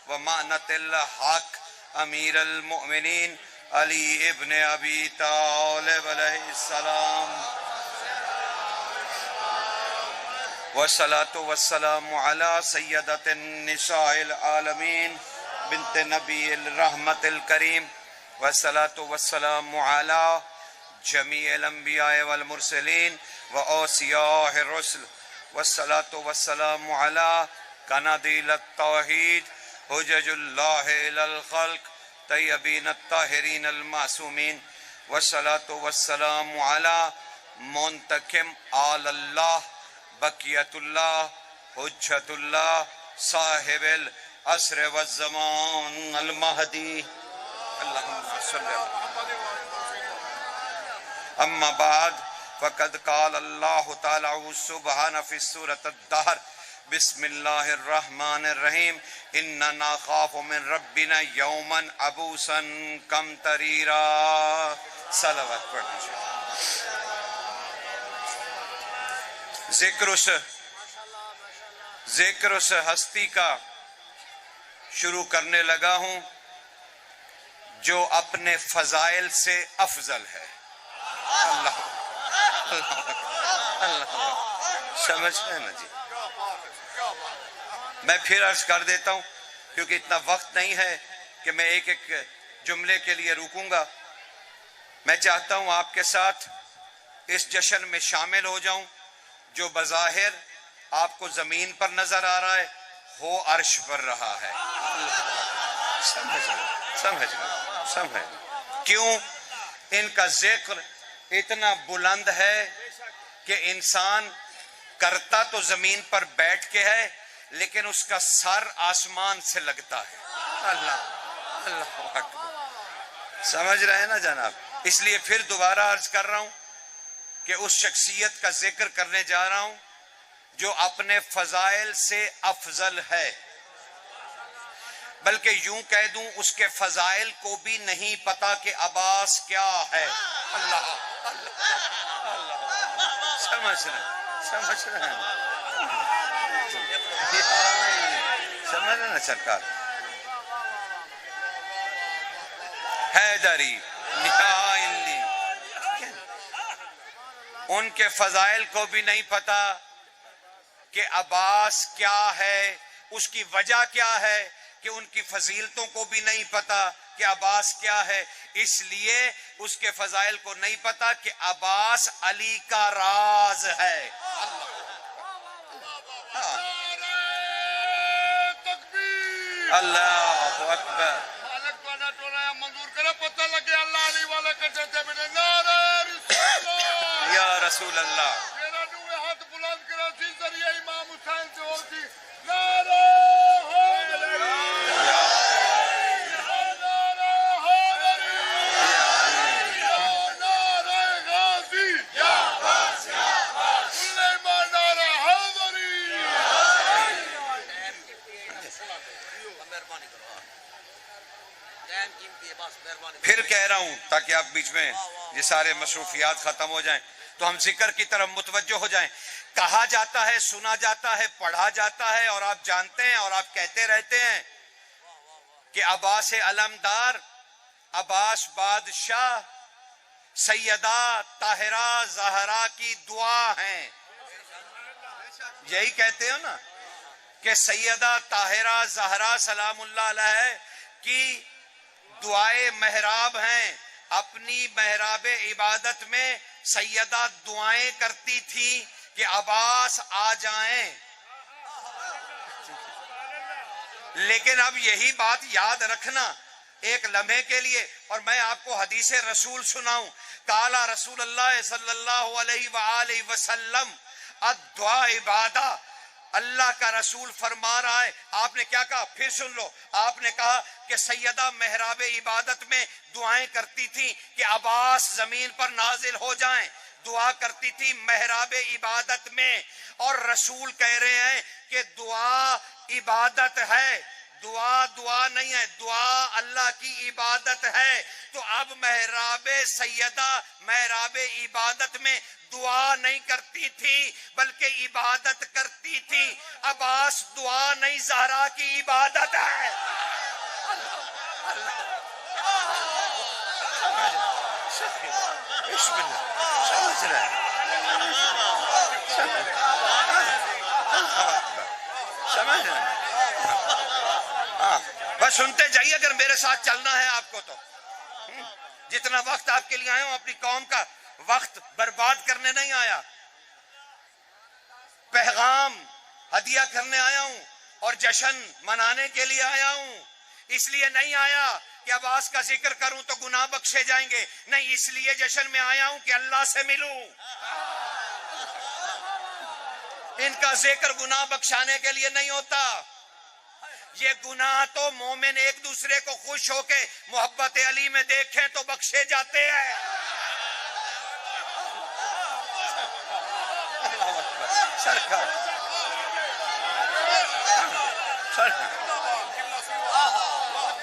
ومعنت الحق امیر المؤمنین علی ابن ابی طالب علیہ السلام، والصلاة والسلام على سیدۃ النساء العالمین بنت نبی الرحمت الکریم، والصلاة والسلام على جمیع الانبیاء والمرسلین واوصیاء الرسل، والصلاة والسلام على قنادیل التوحید حجج اللہ الی الخلق طیبین الطاہرین المعصومین، والصلاة والسلام على منتقم آل اللہ بقیت اللہ حجت اللہ صاحب العصر والزمان المہدی، اللہم صلی اللہ۔ اما بعد فقد قال اللہ تعالی سبحانہ فی سورۃ الدہر، بسم اللہ الرحمن الرحیم، اننا نخاف من ربنا یوما عبوسا قمطریرا۔ صلوات پڑھیں شاء ذکر اس ہستی کا شروع کرنے لگا ہوں جو اپنے فضائل سے افضل ہے۔ اللہ سمجھ رہے نا جی؟ میں پھر عرض کر دیتا ہوں کیونکہ اتنا وقت نہیں ہے کہ میں ایک ایک جملے کے لیے رکوں گا۔ میں چاہتا ہوں آپ کے ساتھ اس جشن میں شامل ہو جاؤں جو بظاہر آپ کو زمین پر نظر آ رہا ہے، ہو عرش پر رہا ہے۔ سمجھ کیوں ان کا ذکر اتنا بلند ہے کہ انسان کرتا تو زمین پر بیٹھ کے ہے لیکن اس کا سر آسمان سے لگتا ہے۔ اللہ اکبر، سمجھ رہے ہیں نا جناب؟ اس لیے پھر دوبارہ عرض کر رہا ہوں کہ اس شخصیت کا ذکر کرنے جا رہا ہوں جو اپنے فضائل سے افضل ہے، بلکہ یوں کہہ دوں اس کے فضائل کو بھی نہیں پتا کہ عباس کیا ہے۔ اللہ سمجھ رہے ہیں؟ سمجھ رہے نا سرکار؟ حیدری نہائلی، ان کے فضائل کو بھی نہیں پتا کہ عباس کیا ہے، اس کی وجہ کیا ہے، کہ ان کی فضیلتوں کو بھی نہیں پتا کہ عباس کیا ہے، اس لیے اس کے فضائل کو نہیں پتا کہ عباس علی کا راز ہے۔ اللہ اکبر، یا رسول اللہ۔ پھر کہہ رہا ہوں تاکہ آپ بیچ میں یہ سارے مصروفیات ختم ہو جائیں تو ہم ذکر کی طرف متوجہ ہو جائیں۔ کہا جاتا ہے، سنا جاتا ہے، پڑھا جاتا ہے اور آپ جانتے ہیں اور آپ کہتے رہتے ہیں کہ عباس علمدار، عباس بادشاہ، سیدہ طاہرہ زہرا کی دعا ہیں۔ یہی کہتے ہو نا کہ سیدہ طاہرہ زہرا سلام اللہ علیہ کی دعائیں محراب ہیں۔ اپنی محراب عبادت میں سیدہ دعائیں کرتی تھی کہ عباس آ جائیں، لیکن اب یہی بات یاد رکھنا ایک لمحے کے لیے، اور میں آپ کو حدیث رسول سناؤں۔ قال رسول اللہ صلی اللہ علیہ وآلہ وسلم الدعاء عبادہ، اللہ کا رسول فرما رہا ہے۔ آپ نے کیا کہا؟ پھر سن لو۔ آپ نے کہا کہ سیدہ محراب عبادت میں دعائیں کرتی تھی کہ عباس زمین پر نازل ہو جائیں، دعا کرتی تھی محراب عبادت میں، اور رسول کہہ رہے ہیں کہ دعا عبادت ہے، دعا نہیں ہے، دعا اللہ کی عبادت ہے۔ تو اب محراب سیدہ محراب عبادت میں دعا نہیں کرتی تھی بلکہ عبادت کرتی تھی۔ عباس دعا نہیں، زہرا کی عبادت ہے۔ بسم اللہ، سمجھ رہے ہیں؟ سمجھ رہے ہیں؟ ہاں بس سنتے جائیے اگر میرے ساتھ چلنا ہے آپ کو تو. جتنا وقت آپ کے لیے آیا ہوں اپنی قوم کا وقت برباد کرنے نہیں آیا، پیغام ہدیہ کرنے آیا ہوں اور جشن منانے کے لیے آیا ہوں. اس لیے نہیں آیا کہ عباس کا ذکر کروں تو گناہ بخشے جائیں گے، نہیں، اس لیے جشن میں آیا ہوں کہ اللہ سے ملوں. ان کا ذکر گناہ بخشانے کے لیے نہیں ہوتا، یہ گناہ تو مومن ایک دوسرے کو خوش ہو کے محبت علی میں دیکھیں تو بخشے جاتے ہیں. سرکار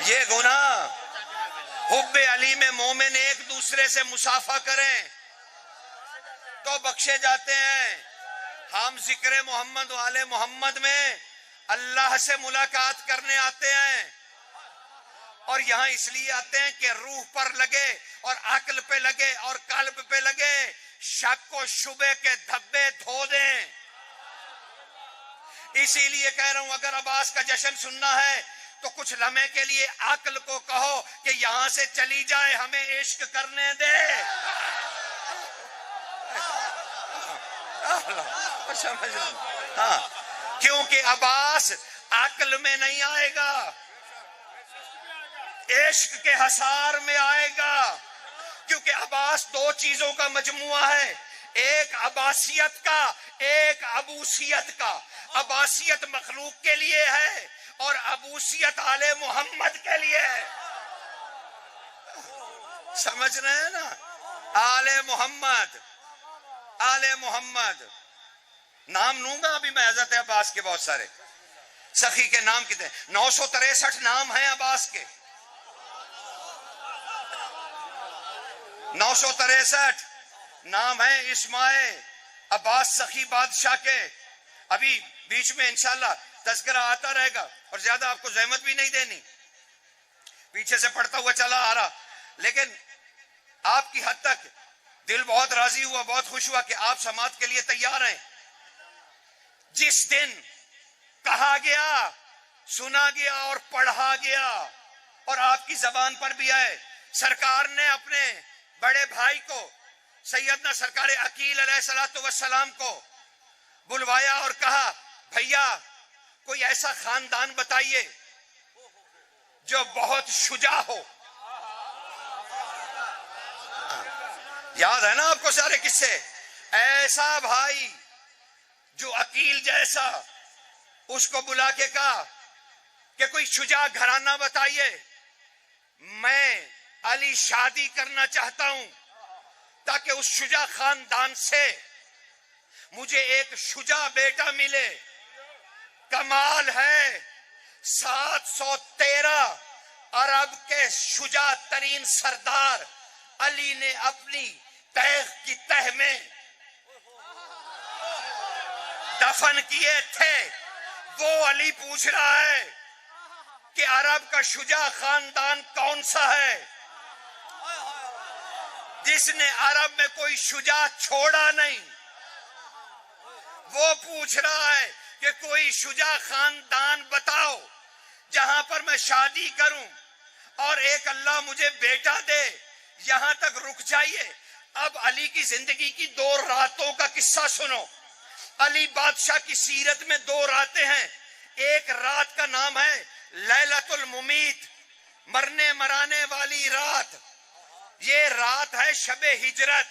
یہ گناہ حب علی میں مومن ایک دوسرے سے مصافحہ کریں تو بخشے جاتے ہیں. ہم ذکر محمد والے محمد میں اللہ سے ملاقات کرنے آتے ہیں، اور یہاں اس لیے آتے ہیں کہ روح پر لگے اور عقل پہ لگے اور قلب پہ لگے، شک و شبے کے دھبے دھو دیں. اسی لیے کہہ رہا ہوں اگر عباس کا جشن سننا ہے تو کچھ لمحے کے لیے عقل کو کہو کہ یہاں سے چلی جائے، ہمیں عشق کرنے دے. ہاں کیونکہ عباس عقل میں نہیں آئے گا، عشق کے حصار میں آئے گا. کیونکہ عباس دو چیزوں کا مجموعہ ہے، ایک عباسیت کا، ایک ابوسیت کا. عباسیت مخلوق کے لیے ہے اور ابوسیت آل محمد کے لیے ہے. سمجھ رہے ہیں نا؟ آل محمد، آل محمد. نام لوں گا ابھی میں حضرت عباس کے بہت سارے. سخی کے نام کتنے؟ 963 نام ہیں عباس کے. 963 نام ہیں اسماعیل عباس سخی بادشاہ کے. ابھی بیچ میں انشاءاللہ تذکرہ آتا رہے گا اور زیادہ آپ کو زحمت بھی نہیں دینی، پیچھے سے پڑھتا ہوا چلا آ رہا. لیکن آپ کی حد تک دل بہت راضی ہوا، بہت خوش ہوا کہ آپ سماعت کے لیے تیار ہیں. جس دن کہا گیا، سنا گیا اور پڑھا گیا اور آپ کی زبان پر بھی آئے، سرکار نے اپنے بڑے بھائی کو سیدنا سرکار عقیل علیہ الصلوۃ والسلام کو بلوایا اور کہا بھیا کوئی ایسا خاندان بتائیے جو بہت شجاع ہو. یاد ہے نا آپ کو سارے قصے؟ ایسا بھائی جو عقیل جیسا، اس کو بلا کے کہا کہ کوئی شجاع گھرانہ بتائیے، میں علی شادی کرنا چاہتا ہوں تاکہ اس شجاع خاندان سے مجھے ایک شجاع بیٹا ملے. کمال ہے 713 عرب کے شجاع ترین سردار علی نے اپنی تیغ کی تہ میں دفن کیے تھے. وہ علی پوچھ رہا ہے کہ عرب کا شجاع خاندان کون سا ہے جس نے عرب میں کوئی شجاع چھوڑا نہیں. وہ پوچھ رہا ہے کہ کوئی شجاع خاندان بتاؤ جہاں پر میں شادی کروں اور ایک اللہ مجھے بیٹا دے. یہاں تک رک جائیے. اب علی کی زندگی کی 2 راتوں کا قصہ سنو. علی بادشاہ کی سیرت میں 2 راتیں ہیں. ایک رات کا نام ہے لیلۃ الممیت، مرنے مرانے والی رات. یہ رات ہے شب ہجرت،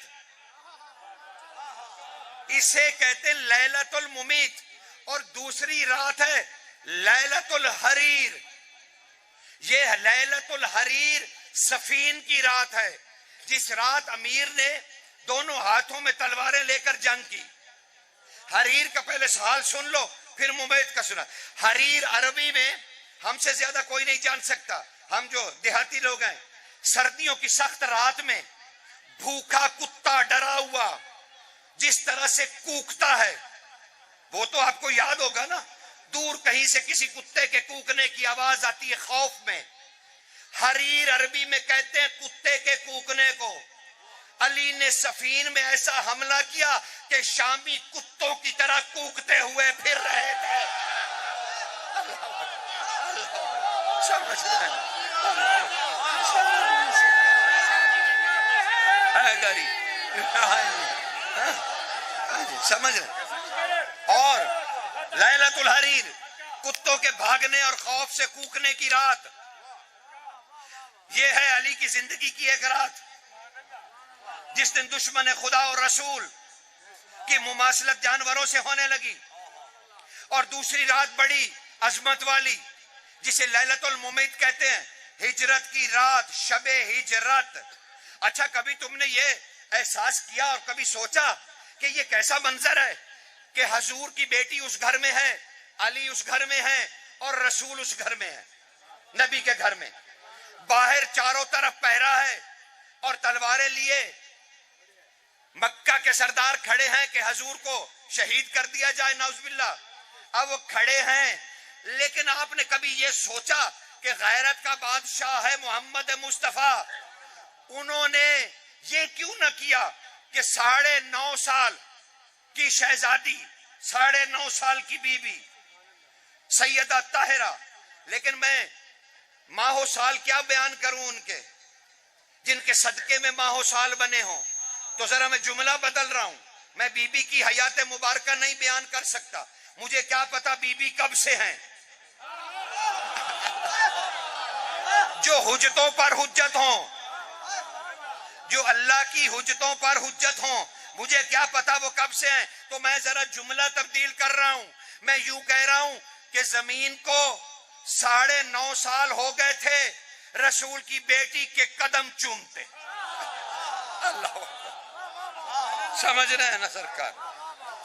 اسے کہتے ہیں لیلۃ الممیت. اور دوسری رات ہے لیلۃ الحریر. یہ لیلۃ الحریر صفین کی رات ہے، جس رات امیر نے دونوں ہاتھوں میں تلواریں لے کر جنگ کی. حریر کا پہلے حال سن لو پھر ممیت کا سنا. حریر عربی میں ہم سے زیادہ کوئی نہیں جان سکتا، ہم جو دیہاتی لوگ ہیں. سردیوں کی سخت رات میں بھوکا کتا ڈرا ہوا جس طرح سے کوکتا ہے، وہ تو آپ کو یاد ہوگا نا. دور کہیں سے کسی کتے کے کوکنے کی آواز آتی ہے خوف میں، حریر عربی میں کہتے ہیں کتے کے کوکنے کو. علی نے صفین میں ایسا حملہ کیا کہ شامی کتوں کی طرح کوکتے ہوئے پھر رہے تھے. سمجھ رہے ہیں؟ سمجھ رہے. اور لیلۃ الحریر کتوں کے بھاگنے اور خوف سے کوکنے کی رات، یہ ہے علی کی زندگی کی ایک رات جس دن دشمن خدا اور رسول کی مماثلت جانوروں سے ہونے لگی. اور دوسری رات بڑی عظمت والی جسے لیلۃ الممید کہتے ہیں، ہجرت کی رات، شب ہجرت. اچھا کبھی تم نے یہ احساس کیا اور کبھی سوچا کہ یہ کیسا منظر ہے کہ حضور کی بیٹی اس گھر میں ہے، علی اس گھر میں ہے اور رسول اس گھر میں ہے، نبی کے گھر میں. باہر چاروں طرف پہرا ہے اور تلواریں لیے مکہ کے سردار کھڑے ہیں کہ حضور کو شہید کر دیا جائے، نعوذ باللہ. اب وہ کھڑے ہیں، لیکن آپ نے کبھی یہ سوچا کہ غیرت کا بادشاہ ہے محمد مصطفیٰ، انہوں نے یہ کیوں نہ کیا کہ 9.5 سال کی شہزادی، 9.5 سال کی بی بی سیدہ طاہرہ، لیکن میں ماہ و سال کیا بیان کروں ان کے جن کے صدقے میں ماہ و سال بنے ہوں. تو ذرا میں جملہ بدل رہا ہوں، میں بی بی کی حیات مبارکہ نہیں بیان کر سکتا، مجھے کیا پتا بی بی کب سے ہیں. جو حجتوں پر حجت ہوں، جو اللہ کی حجتوں پر حجت ہوں، مجھے کیا پتا وہ کب سے ہیں. تو میں ذرا جملہ تبدیل کر رہا ہوں، میں یوں کہہ رہا ہوں کہ زمین کو 9.5 سال ہو گئے تھے رسول کی بیٹی کے قدم چومتے. اللہ سمجھ رہے ہیں نا سرکار؟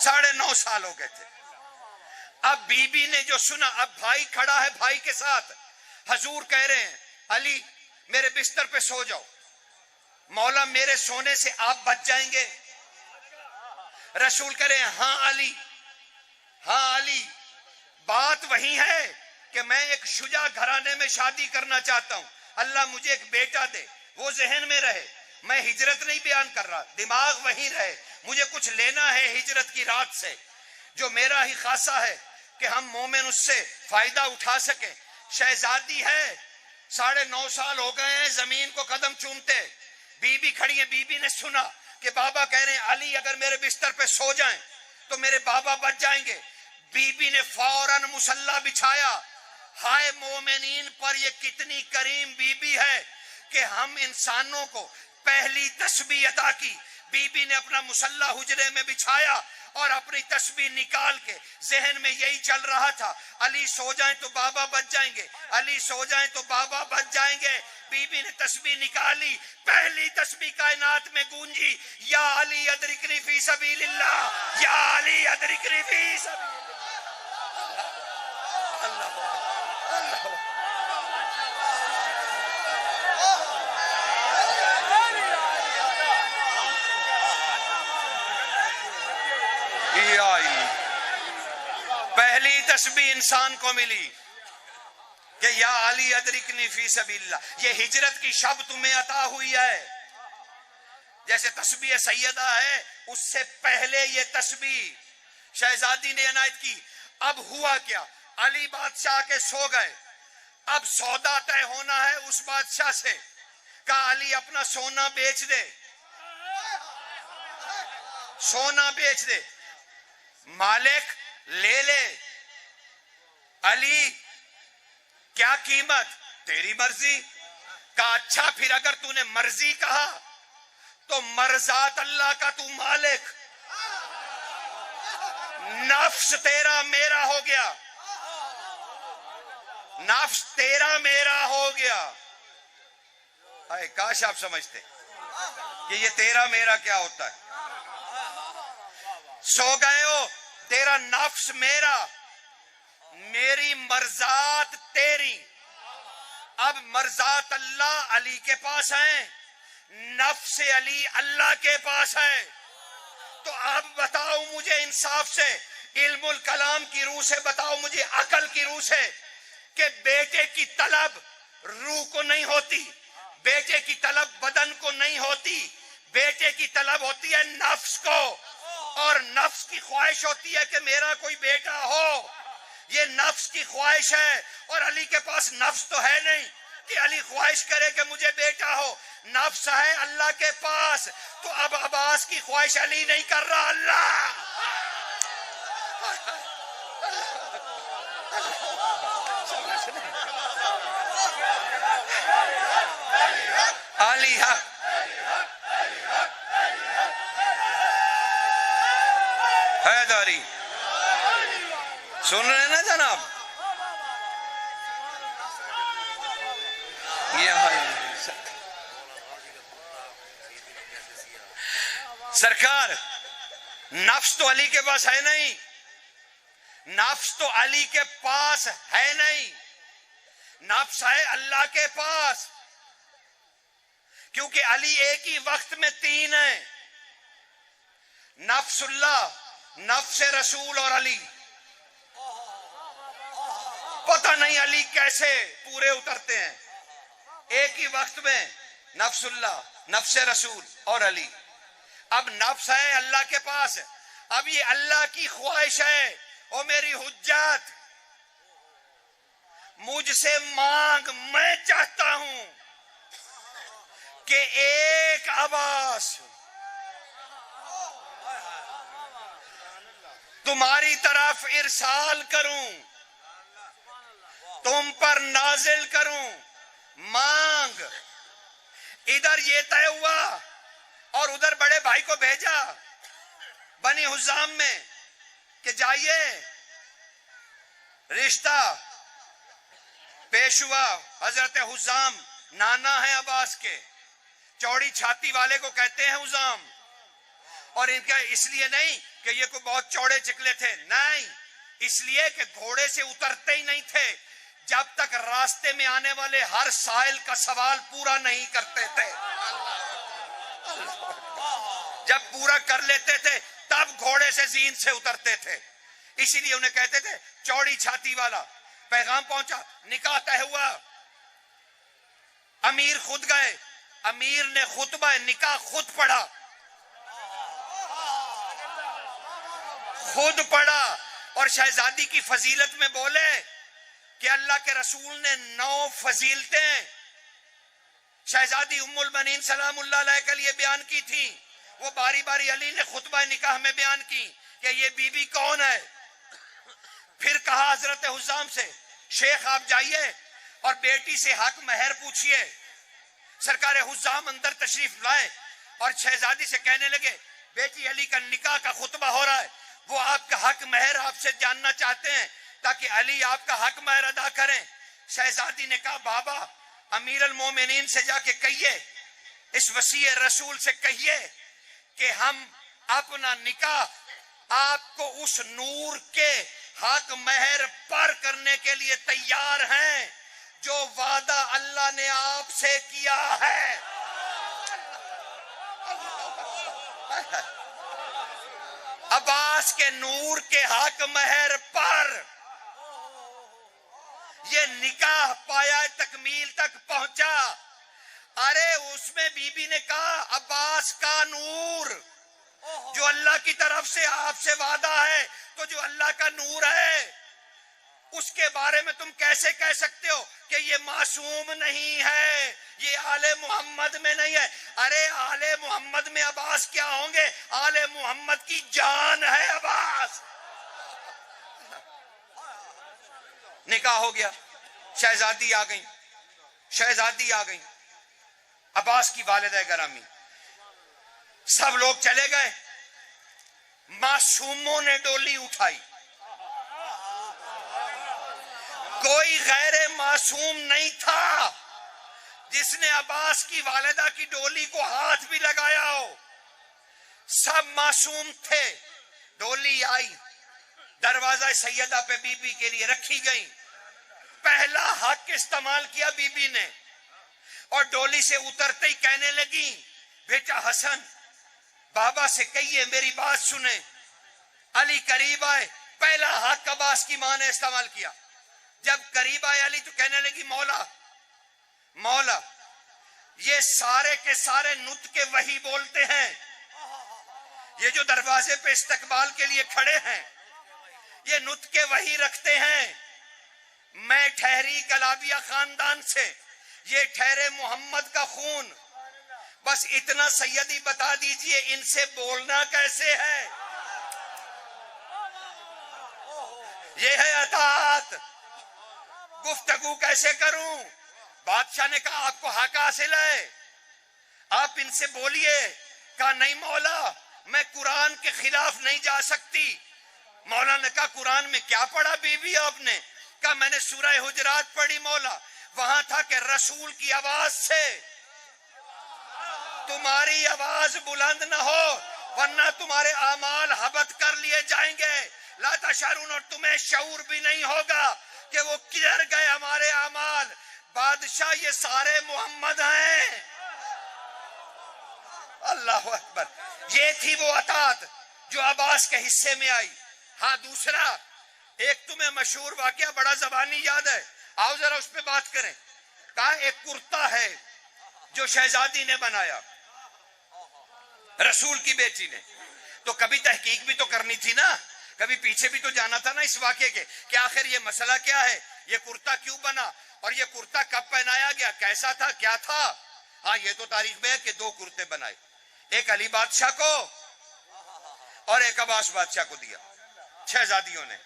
9.5 سال ہو گئے تھے. اب بی بی نے جو سنا، اب بھائی کھڑا ہے بھائی کے ساتھ، حضور کہہ رہے ہیں علی میرے بستر پہ سو جاؤ، مولا میرے سونے سے آپ بچ جائیں گے. رسول کہہ رہے ہیں ہاں علی، ہاں علی، بات وہی ہے کہ میں ایک شجاع گھرانے میں شادی کرنا چاہتا ہوں، اللہ مجھے ایک بیٹا دے. وہ ذہن میں رہے، میں ہجرت نہیں بیان کر رہا، دماغ وہیں رہے، مجھے کچھ لینا ہے ہجرت کی رات سے جو میرا ہی خاصہ ہے کہ ہم مومن اس سے فائدہ اٹھا سکیں. شہزادی ہے، 9.5 سال ہو گئے ہیں زمین کو قدم چومتے. بی بی کھڑی ہے، بی بی نے سنا کہ بابا کہہ رہے ہیں علی اگر میرے بستر پہ سو جائیں تو میرے بابا بچ جائیں گے. بی بی نے فوراً مصلی بچھایا. ہائے مومنین پر یہ کتنی کریم بی بی ہے کہ ہم انسانوں کو پہلی تسبیح عطا کی. بی بی نے اپنا مصلی حجرے میں بچھایا اور اپنی تسبیح نکال کے، ذہن میں یہی چل رہا تھا علی سو جائیں تو بابا بچ جائیں گے، علی سو جائیں تو بابا بچ جائیں گے. بی بی نے تسبیح نکالی، پہلی تسبیح کائنات میں گونجی، یا علی ادرکنی فی سبیل اللہ، یا علی ادرکنی فی سبیل اللہ. پہلی تسبیح انسان کو ملی کہ یا علی ادرکنی فی سبیل اللہ. یہ ہجرت کی شب تمہیں عطا ہوئی ہے. جیسے تسبیح سیدہ ہے، اس سے پہلے یہ تسبیح شہزادی نے عنایت کی. اب ہوا کیا، علی بادشاہ کے سو گئے، اب سودا طے ہونا ہے اس بادشاہ سے. کہا علی اپنا سونا بیچ دے، سونا بیچ دے، مالک لے لے. علی کیا قیمت؟ تیری مرضی. کہا اچھا پھر اگر تو نے مرضی کہا تو مرضات اللہ کا تو مالک، نفس تیرا میرا ہو گیا، نفس تیرا میرا ہو گیا. اے کاش آپ سمجھتے کہ یہ تیرا میرا کیا ہوتا ہے. سو گئے ہو، تیرا نفس میرا، میری مرضات تیری. اب مرضات اللہ علی کے پاس ہیں، نفس علی اللہ کے پاس ہے. تو اب بتاؤ مجھے انصاف سے، علم الکلام کی روح سے بتاؤ مجھے، عقل کی روح سے، کہ بیٹے کی طلب روح کو نہیں ہوتی، بیٹے کی طلب بدن کو نہیں ہوتی، بیٹے کی طلب ہوتی ہے نفس کو، اور نفس کی خواہش ہوتی ہے کہ میرا کوئی بیٹا ہو. یہ نفس کی خواہش ہے، اور علی کے پاس نفس تو ہے نہیں کہ علی خواہش کرے کہ مجھے بیٹا ہو. نفس ہے اللہ کے پاس، تو اب عباس کی خواہش علی نہیں کر رہا، اللہ. علی حق. حیداری سن رہے ہیں نا جناب؟ سرکار نفس تو علی کے پاس ہے نہیں، نفس تو علی کے پاس ہے نہیں، نفس ہے اللہ کے پاس، کیونکہ علی ایک ہی وقت میں تین ہیں، نفس اللہ، نفس رسول اور علی. پتہ نہیں علی کیسے پورے اترتے ہیں ایک ہی وقت میں، نفس اللہ، نفس رسول اور علی. اب نفس ہے اللہ کے پاس، اب یہ اللہ کی خواہش ہے، او میری حجت مجھ سے مانگ، میں چاہتا ہوں کہ ایک عباس تمہاری طرف ارسال کروں، تم پر نازل کروں. مانگ. ادھر یہ طے ہوا اور ادھر بڑے بھائی کو بھیجا بنی حزام میں کہ جائیے. رشتہ پیش ہوا، حضرت حزام نانا ہے عباس کے، چوڑی چھاتی والے کو کہتے ہیں حزام. اور ان کا اس لیے نہیں کہ یہ کوئی بہت چوڑے چکلے تھے، نہیں، اس لیے کہ گھوڑے سے اترتے ہی نہیں تھے جب تک راستے میں آنے والے ہر سائل کا سوال پورا نہیں کرتے تھے. جب پورا کر لیتے تھے تب گھوڑے سے زین سے اترتے تھے. اسی لیے انہیں کہتے تھے چوڑی چھاتی والا. پیغام پہنچا، نکاح طے ہوا، امیر خود گئے، امیر نے خطبہ نکاح خود پڑھا، خود پڑھا، اور شہزادی کی فضیلت میں بولے کہ اللہ کے رسول نے 9 فضیلتیں شہزادی ام المنین سلام اللہ علیہ کے لیے بیان کی تھی. وہ باری باری علی نے خطبہ نکاح میں بیان کی کہ یہ بی بی کون ہے. پھر کہا حضرت حزام سے، شیخ آپ جائیے اور بیٹی سے حق مہر پوچھئے. سرکار حزام اندر تشریف لائے اور شہزادی سے کہنے لگے بیٹی علی کا نکاح کا خطبہ ہو رہا ہے، وہ آپ کا حق مہر آپ سے جاننا چاہتے ہیں تاکہ علی آپ کا حق مہر ادا کریں. شہزادی نے کہا بابا امیر المومنین سے جا کے کہیے، اس وصی رسول سے کہیے کہ ہم اپنا نکاح آپ کو اس نور کے حق مہر پر کرنے کے لیے تیار ہیں جو وعدہ اللہ نے آپ سے کیا ہے. عباس کے نور کے حق مہر پر یہ نکاح پایا تکمیل تک پہنچا. ارے اس میں بی بی نے کہا عباس کا نور جو اللہ کی طرف سے آپ سے وعدہ ہے، تو جو اللہ کا نور ہے اس کے بارے میں تم کیسے کہہ سکتے ہو کہ یہ معصوم نہیں ہے، یہ آل محمد میں نہیں ہے؟ ارے آل محمد میں عباس کیا ہوں گے، آل محمد کی جان ہے عباس. نکاح ہو گیا، شہزادی آ گئی، شہزادی آ گئی، عباس کی والدہ گرامی، سب لوگ چلے گئے. معصوموں نے ڈولی اٹھائی، کوئی غیر معصوم نہیں تھا جس نے عباس کی والدہ کی ڈولی کو ہاتھ بھی لگایا ہو. سب معصوم تھے. ڈولی آئی، دروازہ سیدہ پہ بی بی کے لیے رکھی گئی. پہلا حق استعمال کیا بی بی نے، اور ڈولی سے اترتے ہی کہنے لگی بیٹا حسن بابا سے کہیے میری بات سنیں. علی قریب آئے، پہلا حق عباس کی ماں نے استعمال کیا. جب قریب آئے علی تو کہنے لگی مولا مولا یہ سارے کے سارے نطق وحی بولتے ہیں، یہ جو دروازے پہ استقبال کے لیے کھڑے ہیں یہ نطق وحی رکھتے ہیں، میں ٹھہری کلابیہ خاندان سے، یہ ٹھہرے محمد کا خون، بس اتنا سیدی بتا دیجئے ان سے بولنا کیسے ہے؟ یہ ہے اطاعت، گفتگو کیسے کروں؟ بادشاہ نے کہا آپ کو حق حاصل ہے، آپ ان سے بولیے۔ کہا نہیں مولا میں قرآن کے خلاف نہیں جا سکتی۔ مولا نے کہا قرآن میں کیا پڑھا بی بی آپ نے؟ کہا میں نے سورہ حجرات پڑھی مولا، وہاں تھا کہ رسول کی آواز سے تمہاری آواز بلند نہ ہو ورنہ تمہارے اعمال حبط کر لیے جائیں گے، لا تشعرون، اور تمہیں شعور بھی نہیں ہوگا کہ وہ کدھر گئے ہمارے اعمال۔ بادشاہ یہ سارے محمد ہیں۔ اللہ اکبر، یہ تھی وہ اطاعت جو عباس کے حصے میں آئی۔ ہاں دوسرا ایک تمہیں مشہور واقعہ بڑا زبانی یاد ہے، آؤ ذرا اس پہ بات کریں۔ کہا ایک کرتا ہے جو شہزادی نے بنایا رسول کی بیٹی نے، تو کبھی تحقیق بھی تو کرنی تھی نا، کبھی پیچھے بھی تو جانا تھا نا اس واقعے کے کہ آخر یہ مسئلہ کیا ہے، یہ کرتا کیوں بنا اور یہ کرتا کب پہنایا گیا، کیسا تھا، کیا تھا۔ ہاں یہ تو تاریخ میں ہے کہ دو کرتے بنائے، ایک علی بادشاہ کو اور ایک عباس بادشاہ کو دیا شہزادیوں نے۔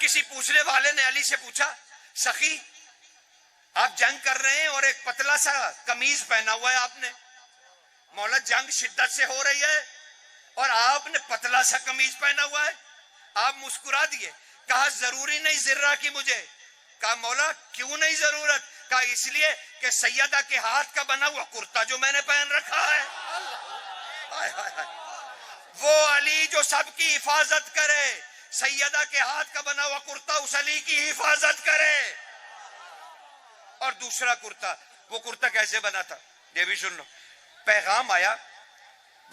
کسی پوچھنے والے نے علی سے پوچھا سخی آپ جنگ کر رہے ہیں اور ایک پتلا سا قمیض پہنا ہوا ہے آپ نے، مولا جنگ شدت سے ہو رہی ہے اور آپ نے پتلا سا قمیض پہنا ہوا ہے۔ آپ مسکرا دیے، کہا ضروری نہیں ذرہ کی مجھے۔ کہا مولا کیوں نہیں ضرورت؟ کہا اس لیے کہ سیدہ کے ہاتھ کا بنا ہوا کرتا جو میں نے پہن رکھا ہے، وہ علی جو سب کی حفاظت کرے، سیدہ کے ہاتھ کا بنا ہوا کرتا اس علی کی حفاظت کرے۔ اور دوسرا کرتا، وہ کرتا کیسے بنا تھا یہ بھی سن لو۔ پیغام آیا،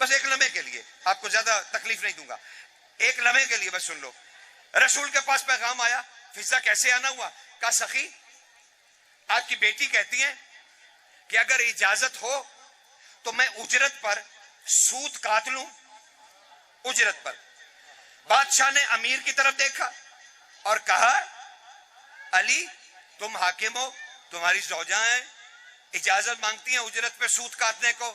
بس ایک لمحے کے لیے، آپ کو زیادہ تکلیف نہیں دوں گا، ایک لمحے کے لیے بس سن لو۔ رسول کے پاس پیغام آیا، فضا کیسے آنا ہوا؟ کہا سخی آپ کی بیٹی کہتی ہیں کہ اگر اجازت ہو تو میں اجرت پر سود کاٹ لوں، اجرت پر۔ بادشاہ نے امیر کی طرف دیکھا اور کہا علی تم حاکم ہو، تمہاری زوجہ ہیں، اجازت مانگتی ہیں اجرت پہ سود کاٹنے کو۔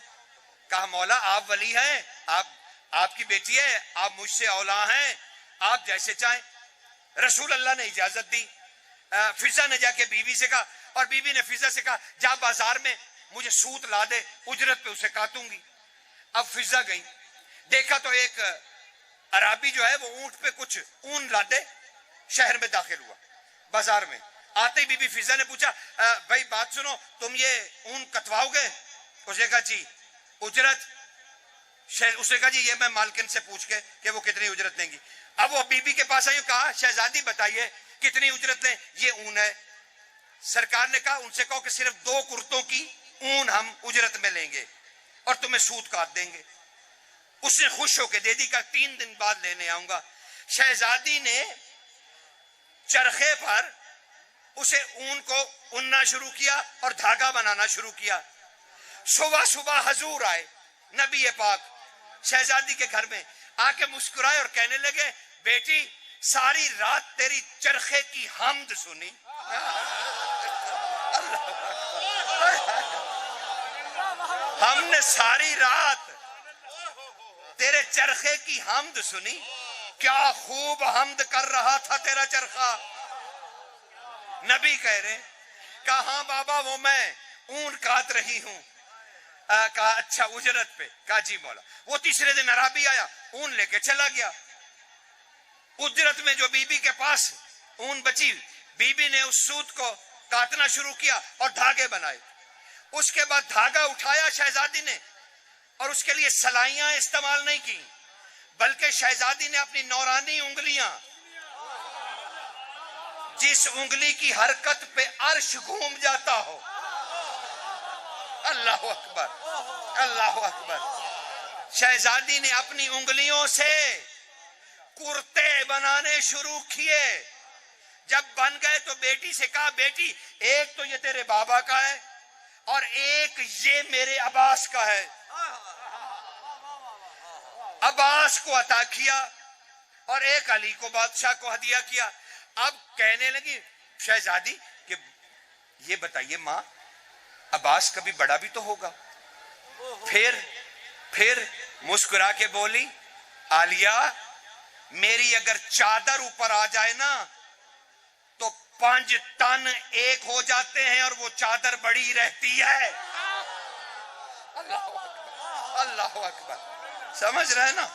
کہا مولا آپ ولی ہیں، آپ کی بیٹی ہے، آپ مجھ سے اولا ہیں، آپ جیسے چاہیں۔ رسول اللہ نے اجازت دی۔ فضا نے جا کے بیوی سے کہا اور بیوی نے فضا سے کہا جا بازار میں مجھے سوت لا دے، اجرت پہ اسے کاٹوں گی۔ اب فضا گئی، دیکھا تو ایک عرابی جو ہے وہ اونٹ پہ کچھ اون لا دے، شہر میں داخل ہوا بازار میں۔ آتے ہی بی بی فضا نے پوچھا بھائی بات سنو تم یہ اون کٹواؤ گے؟ اس نے کہا جی۔ اجرت؟ اس نے کہا جی یہ میں مالکن سے پوچھ کے کہ وہ کتنی اجرت لیں گی۔ اب وہ بی بی کے پاس آئی، کہا شہزادی بتائیے کتنی اجرت لیں؟ یہ اون ہے۔ سرکار نے کہا ان سے کہو کہ صرف 2 کرتوں کی اون ہم اجرت میں لیں گے اور تمہیں سود کاٹ دیں گے۔ اس نے خوش ہو کے دے دی، کہا 3 دن بعد لینے آؤں گا۔ شہزادی نے چرخے پر اسے اون کو اوننا شروع کیا اور دھاگا بنانا شروع کیا۔ صبح صبح حضور آئے نبی پاک شہزادی کے گھر میں، آ کے مسکرائے اور کہنے لگے بیٹی ساری رات تیری چرخے کی حمد سنی۔ ہم نے ساری رات تیرے چرخے کی حمد سنی، کیا خوب حمد کر رہا تھا تیرا چرخہ۔ نبی کہہ رہے کہا ہاں بابا وہ میں اون کاٹ رہی ہوں۔ کہا اچھا اجرت پہ؟ کہا جی مولا۔ وہ تیسرے دن عرابی آیا، اون لے کے چلا گیا۔ اجرت میں جو بی بی کے پاس اون بچی، بی بی نے اس سوت کو کاٹنا شروع کیا اور دھاگے بنائے۔ اس کے بعد دھاگا اٹھایا شہزادی نے اور اس کے لیے سلائیاں استعمال نہیں کی، بلکہ شہزادی نے اپنی نورانی انگلیاں، جس انگلی کی حرکت پہ عرش گھوم جاتا ہو، اللہ اکبر اللہ اکبر، شہزادی نے اپنی انگلیوں سے کرتے بنانے شروع کیے۔ جب بن گئے تو بیٹی سے کہا بیٹی ایک تو یہ تیرے بابا کا ہے اور ایک یہ میرے عباس کا ہے. عباس کو عطا کیا اور ایک علی کو بادشاہ کو ہدیہ کیا. اب کہنے لگی شہزادی کہ یہ بتائیے ماں، عباس کبھی بڑا بھی تو ہوگا. پھر مسکرا کے بولی عالیہ، میری اگر چادر اوپر آ جائے نا تو 5 ٹن ایک ہو جاتے ہیں اور وہ چادر بڑی رہتی ہے. اللہ اکبر. سمجھ رہے نا؟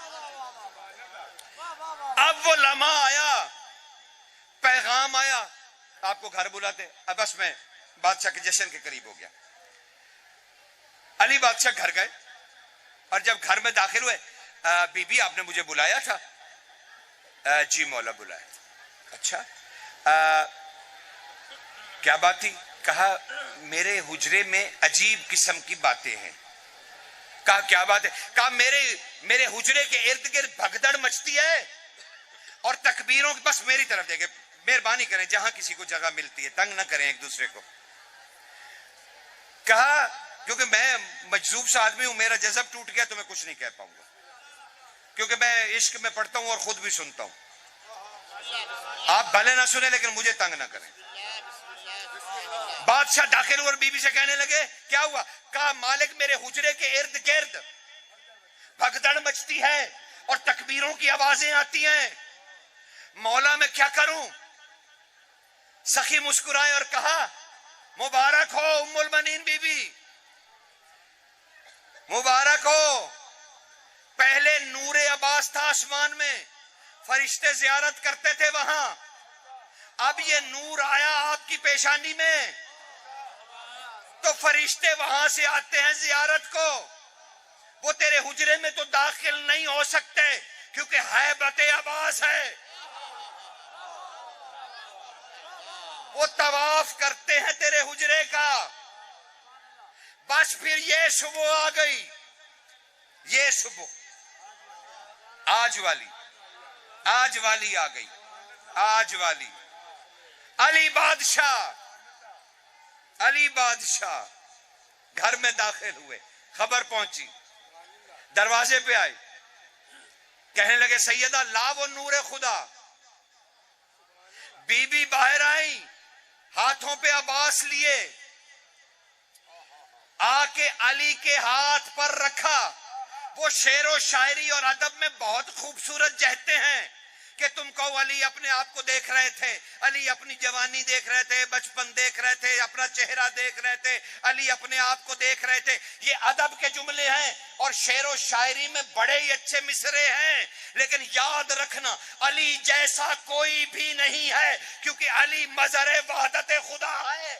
اب وہ لمحہ آیا، پیغام آیا، آپ کو گھر بلاتے. اب بس میں بادشاہ کے جشن کے قریب ہو گیا. علی بادشاہ گھر گئے اور جب گھر میں داخل ہوئے، بی بی آپ نے مجھے بلایا تھا؟ جی مولا بلایا. اچھا کیا بات تھی؟ کہا میرے حجرے میں عجیب قسم کی باتیں ہیں. کہا کیا بات ہے؟ کہا میرے حجرے کے ارد گرد بھگدڑ مچتی ہے اور تکبیروں کی. بس میری طرف دیکھیں، مہربانی کریں، جہاں کسی کو جگہ ملتی ہے تنگ نہ کریں ایک دوسرے کو. کہا کیونکہ میں مجذوب سا آدمی ہوں، میرا جذب ٹوٹ گیا تو میں کچھ نہیں کہہ پاؤں گا، کیونکہ میں عشق میں پڑھتا ہوں اور خود بھی سنتا ہوں. آپ بھلے نہ سنیں لیکن مجھے تنگ نہ کریں. بادشاہ داخل ہوئے اور بی بی سے کہنے لگے کیا ہوا؟ کہا مالک میرے حجرے کے ارد گرد بھگدڑ مچتی ہے اور تکبیروں کی آوازیں آتی ہیں، مولا میں کیا کروں؟ سخی مسکرائے اور کہا مبارک ہو ام المنین بی بی، مبارک ہو. پہلے نور عباس تھا آسمان میں، فرشتے زیارت کرتے تھے وہاں، اب یہ نور آیا آپ کی پیشانی میں تو فرشتے وہاں سے آتے ہیں زیارت کو. وہ تیرے حجرے میں تو داخل نہیں ہو سکتے کیونکہ ہیبت عباس ہے. وہ طواف کرتے ہیں تیرے حجرے کا. بس پھر یہ صبح آ گئی، یہ صبح آج والی آ گئی، آج والی. علی بادشاہ گھر میں داخل ہوئے، خبر پہنچی، دروازے پہ آئے، کہنے لگے سیدہ لا وہ نور خدا. بی بی باہر آئی، ہاتھوں پہ عباس لیے، آ کے علی کے ہاتھ پر رکھا. وہ شعر و شاعری اور ادب میں بہت خوبصورت جہتے ہیں کہ تم کو علی اپنے آپ کو دیکھ رہے تھے، علی اپنی جوانی دیکھ رہے تھے، بچپن دیکھ رہے تھے، اپنا چہرہ دیکھ رہے تھے، علی اپنے آپ کو دیکھ رہے تھے. یہ ادب کے جملے ہیں اور شعر و شاعری میں بڑے ہی اچھے مصرے ہیں، لیکن یاد رکھنا علی جیسا کوئی بھی نہیں ہے کیونکہ علی مظہر وحدت خدا ہے.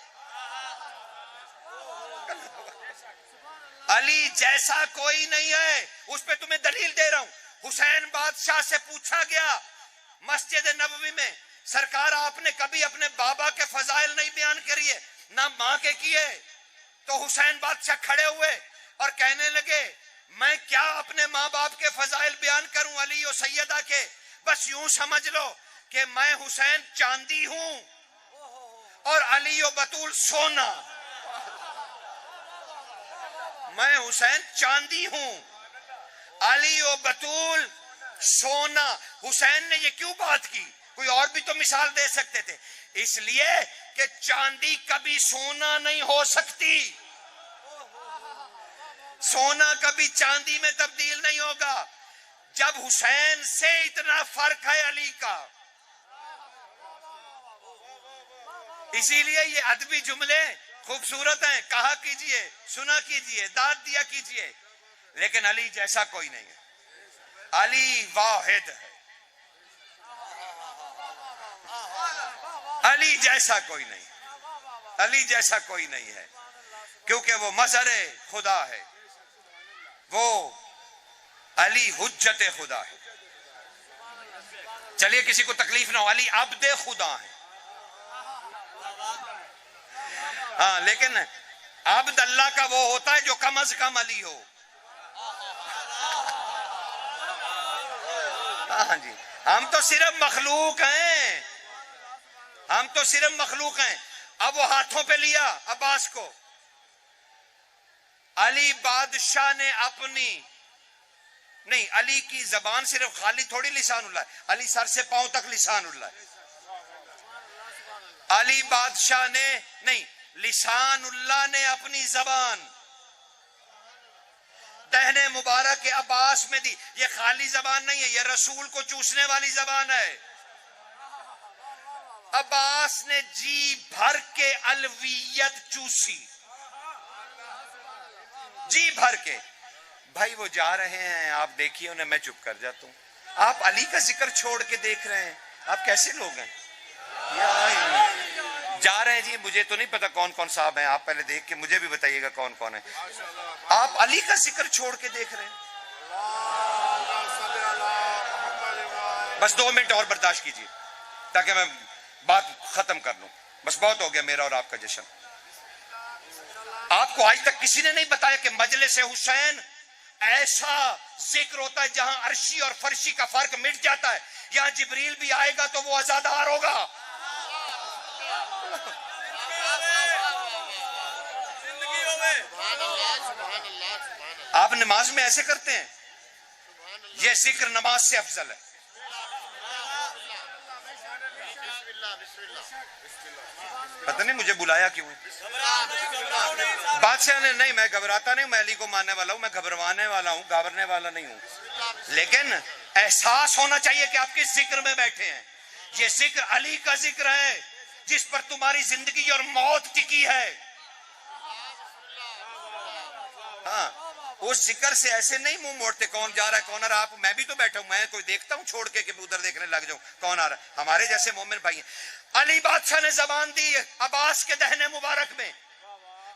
علی جیسا کوئی نہیں ہے. اس پہ تمہیں دلیل دے رہا ہوں. حسین بادشاہ سے پوچھا گیا مسجد نبوی میں، سرکار آپ نے کبھی اپنے بابا کے فضائل نہیں بیان کریے، نہ ماں کے کیے. تو حسین بادشاہ کھڑے ہوئے اور کہنے لگے میں کیا اپنے ماں باپ کے فضائل بیان کروں علی و سیدہ کے. بس یوں سمجھ لو کہ میں حسین چاندی ہوں اور علی و بطول سونا. میں حسین چاندی ہوں، علی و بطول سونا. حسین نے یہ کیوں بات کی؟ کوئی اور بھی تو مثال دے سکتے تھے. اس لیے کہ چاندی کبھی سونا نہیں ہو سکتی، سونا کبھی چاندی میں تبدیل نہیں ہوگا. جب حسین سے اتنا فرق ہے علی کا، اسی لیے یہ ادبی جملے خوبصورت ہیں، کہا کیجئے، سنا کیجئے، داد دیا کیجئے، لیکن علی جیسا کوئی نہیں ہے. علی واحد ہے، علی جیسا کوئی نہیں، علی جیسا کوئی نہیں ہے کیونکہ وہ مظہر خدا ہے، وہ علی حجت خدا ہے. چلیے کسی کو تکلیف نہ ہو، علی عبد خدا ہے. ہاں لیکن عبد اللہ کا وہ ہوتا ہے جو کم از کم علی ہو. ہاں جی، ہم تو صرف مخلوق ہیں، ہم تو صرف مخلوق ہیں. اب وہ ہاتھوں پہ لیا عباس کو. علی بادشاہ نے اپنی نہیں، علی کی زبان صرف خالی تھوڑی لسان اللہ ہے، علی سر سے پاؤں تک لسان اللہ ہے. علی بادشاہ نے نہیں، لسان اللہ نے اپنی زبان دہنے مبارک عباس میں دی. یہ خالی زبان نہیں ہے، یہ رسول کو چوسنے والی زبان ہے. عباس نے جی بھر کے الویت چوسی، جی بھر کے. بھائی وہ جا رہے ہیں، آپ دیکھیے انہیں، میں چپ کر جاتا ہوں. آپ علی کا ذکر چھوڑ کے دیکھ رہے ہیں، آپ کیسے لوگ ہیں؟ جا رہے ہیں جی، مجھے تو نہیں پتا کون کون صاحب ہیں، آپ پہلے دیکھ کے مجھے بھی بتائیے گا کون کون ہے. آپ علی کا ذکر چھوڑ کے دیکھ رہے ہیں. بس 2 منٹ اور برداشت کیجیے تاکہ میں بات ختم کر لوں. بس بہت ہو گیا میرا اور آپ کا جشن. آپ کو آج تک کسی نے نہیں بتایا کہ مجلس حسین ایسا ذکر ہوتا ہے جہاں عرشی اور فرشی کا فرق مٹ جاتا ہے. یہاں جبریل بھی آئے گا تو وہ عزادار ہوگا. آپ نماز میں ایسے کرتے ہیں، یہ ذکر نماز سے افضل ہے. پتہ نہیں مجھے بلایا کیوں ہے. بادشاہ نے نہیں، میں گھبراتا نہیں، میں علی کو ماننے والا ہوں، میں گھبروانے والا ہوں، گھبرنے والا نہیں ہوں. لیکن احساس ہونا چاہیے کہ آپ کس ذکر میں بیٹھے ہیں. یہ ذکر علی کا ذکر ہے جس پر تمہاری زندگی اور موت ٹکی ہے. ہاں، اس ذکر سے ایسے نہیں منہ موڑتے کون جا رہا ہے کون آ رہا ہے. آپ میں بھی تو بیٹھا ہوں، میں کوئی دیکھتا ہوں چھوڑ کے کہ ادھر دیکھنے لگ جاؤں کون آ رہا ہے. ہمارے جیسے مومن بھائی ہیں. علی بادشاہ نے زبان دی عباس کے دہنے مبارک میں.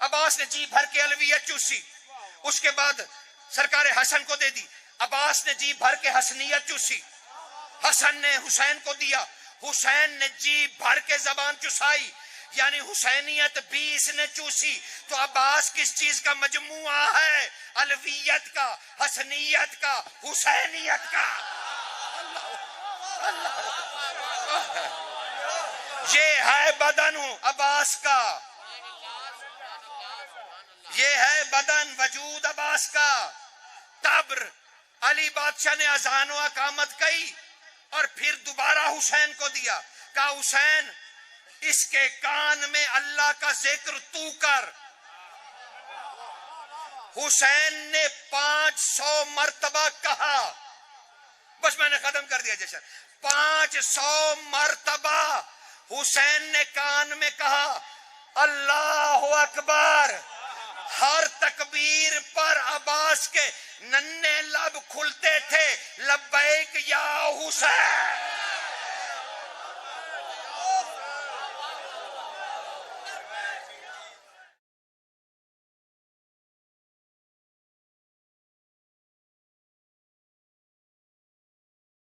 عباس نے جی بھر کے الویت چوسی، اس کے بعد سرکار حسن کو دے دی. عباس نے جی بھر کے حسنیت چوسی، حسن نے حسین کو دیا. حسین نے جی بھر کے زبان چوسائی، یعنی حسینیت بھی اس نے چوسی. تو عباس کس چیز کا مجموعہ ہے؟ الویت کا، حسنیت کا، حسینیت کا. یہ ہے بدن عباس کا، یہ ہے بدن وجود عباس کا. تبر علی بادشاہ نے اذان و اقامت کی اور پھر دوبارہ حسین کو دیا. کہا حسین اس کے کان میں اللہ کا ذکر تو کر. حسین نے 500 مرتبہ کہا. بس میں نے ختم کر دیا جشن. 500 مرتبہ حسین نے کان میں کہا اللہ اکبر. ہر تکبیر پر عباس کے ننھے لب کھلتے تھے، لبیک یا حسین.